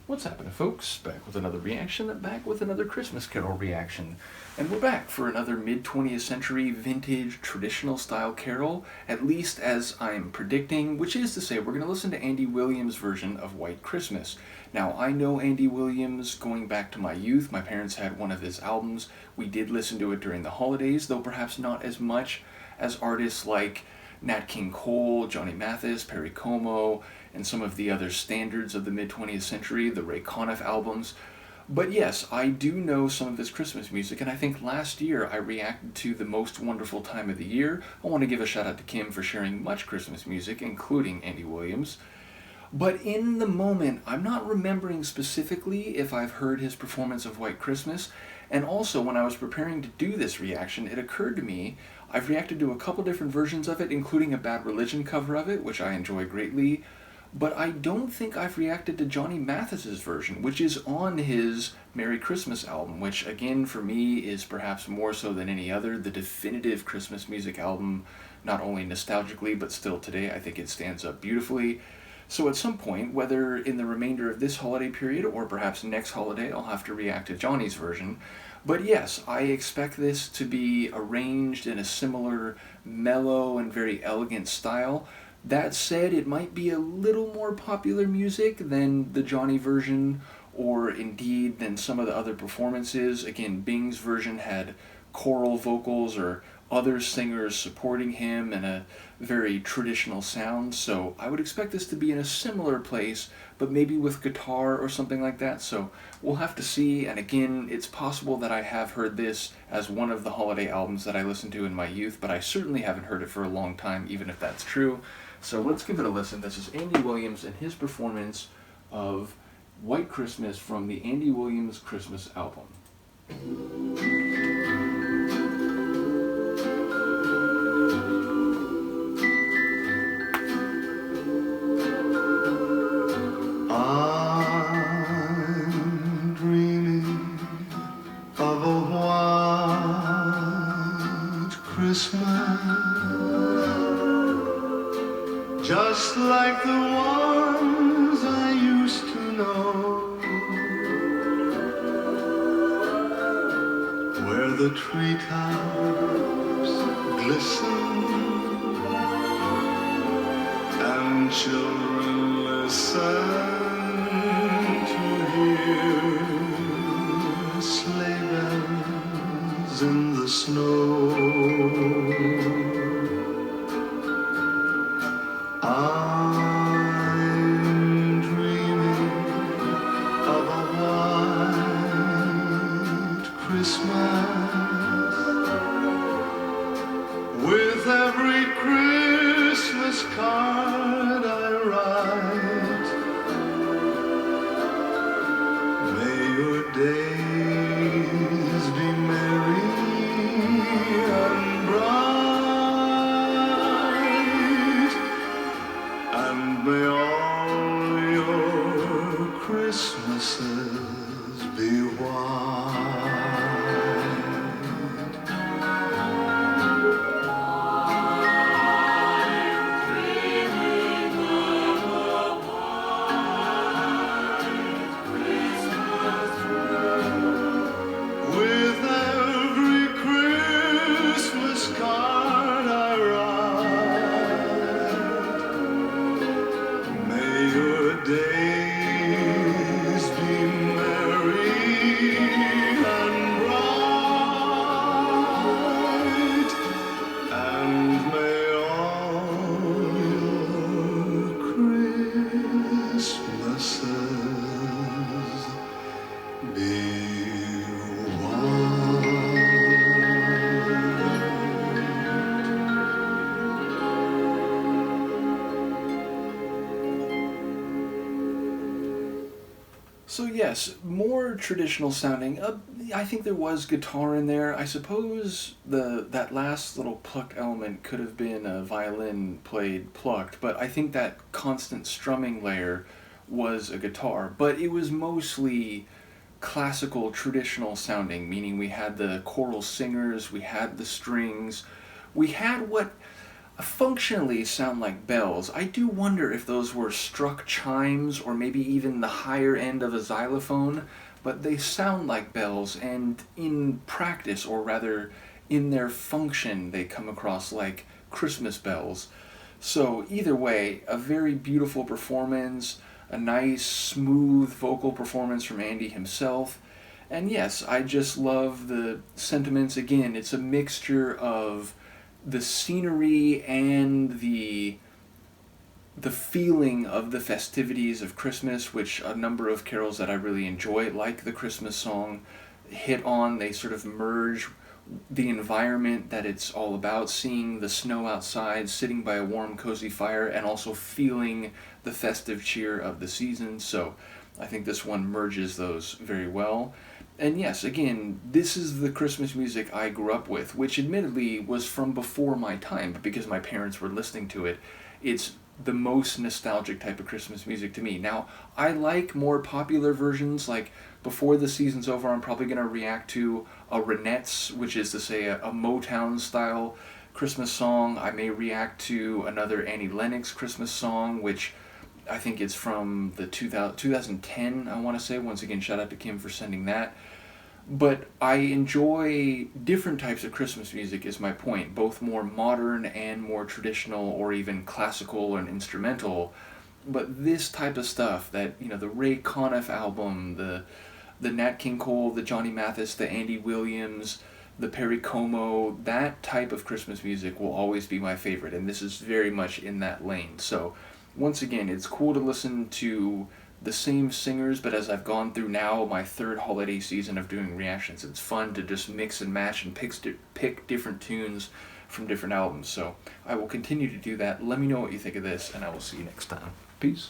What's happening, folks? Back with another reaction, back with another Christmas Carol reaction. And we're back for another mid-20th century vintage traditional style carol, at least as I'm predicting, which is to say we're going to listen to Andy Williams' version of White Christmas. Now, I know Andy Williams going back to my youth. My parents had one of his albums. We did listen to it during the holidays, though perhaps not as much as artists like Nat King Cole, Johnny Mathis, Perry Como, and some of the other standards of the mid-20th century, the Ray Conniff albums. But yes, I do know some of this Christmas music, and I think last year I reacted to The Most Wonderful Time of the Year. I want to give a shout out to Kim for sharing much Christmas music, including Andy Williams. But in the moment, I'm not remembering specifically if I've heard his performance of White Christmas, and also when I was preparing to do this reaction, it occurred to me I've reacted to a couple different versions of it, including a Bad Religion cover of it, which I enjoy greatly, but I don't think I've reacted to Johnny Mathis's version, which is on his Merry Christmas album, which again for me is perhaps more so than any other the definitive Christmas music album, not only nostalgically but still today. I think it stands up beautifully. So at some point, whether in the remainder of this holiday period or perhaps next holiday, I'll have to react to Johnny's version. But yes, I expect this to be arranged in a similar mellow and very elegant style. That said, it might be a little more popular music than the Johnny version, or indeed than some of the other performances. Again, Bing's version had choral vocals or other singers supporting him and a very traditional sound, so I would expect this to be in a similar place, but maybe with guitar or something like that, so we'll have to see. And again, it's possible that I have heard this as one of the holiday albums that I listened to in my youth, but I certainly haven't heard it for a long time, even if that's true. So let's give it a listen. This is Andy Williams and his performance of White Christmas from the Andy Williams Christmas album. I'm dreaming of a white Christmas, just like the ones I used to know, where the treetops glisten and children listen to hear sleigh bells in the snow. I'm dreaming of a white Christmas, with every Christmas card I write. May your days be merry and bright, and may all your Christmases be white. With every Christmas card I write, may your days be merry and bright, and may all your Christmases be So yes, more traditional sounding. I think there was guitar in there. I suppose that last little plucked element could have been a violin played plucked, but I think that constant strumming layer was a guitar. But it was mostly classical, traditional sounding, meaning we had the choral singers, we had the strings, we had what functionally sound like bells. I do wonder if those were struck chimes or maybe even the higher end of a xylophone, but they sound like bells, and in practice, or rather in their function, they come across like Christmas bells. So either way, a very beautiful performance, a nice, smooth vocal performance from Andy himself. And yes, I just love the sentiments. Again, it's a mixture of the scenery and the feeling of the festivities of Christmas, which a number of carols that I really enjoy, like the Christmas song, hit on. They sort of merge the environment that it's all about, seeing the snow outside, sitting by a warm, cozy fire, and also feeling the festive cheer of the season. So I think this one merges those very well. And yes, again, this is the Christmas music I grew up with, which admittedly was from before my time, but because my parents were listening to it, it's the most nostalgic type of Christmas music to me. Now, I like more popular versions, like before the season's over, I'm probably going to react to a Ronettes, which is to say a Motown-style Christmas song. I may react to another Annie Lennox Christmas song, which I think it's from the 2010, I want to say. Once again, shout out to Kim for sending that. But I enjoy different types of Christmas music, is my point, both more modern and more traditional, or even classical and instrumental. But this type of stuff, that, you know, the Ray Conniff album, the Nat King Cole, the Johnny Mathis, the Andy Williams, the Perry Como, that type of Christmas music will always be my favorite, and this is very much in that lane. So once again, it's cool to listen to the same singers, but as I've gone through now my third holiday season of doing reactions, it's fun to just mix and match and pick different tunes from different albums. So I will continue to do that. Let me know what you think of this, and I will see you next time. Peace.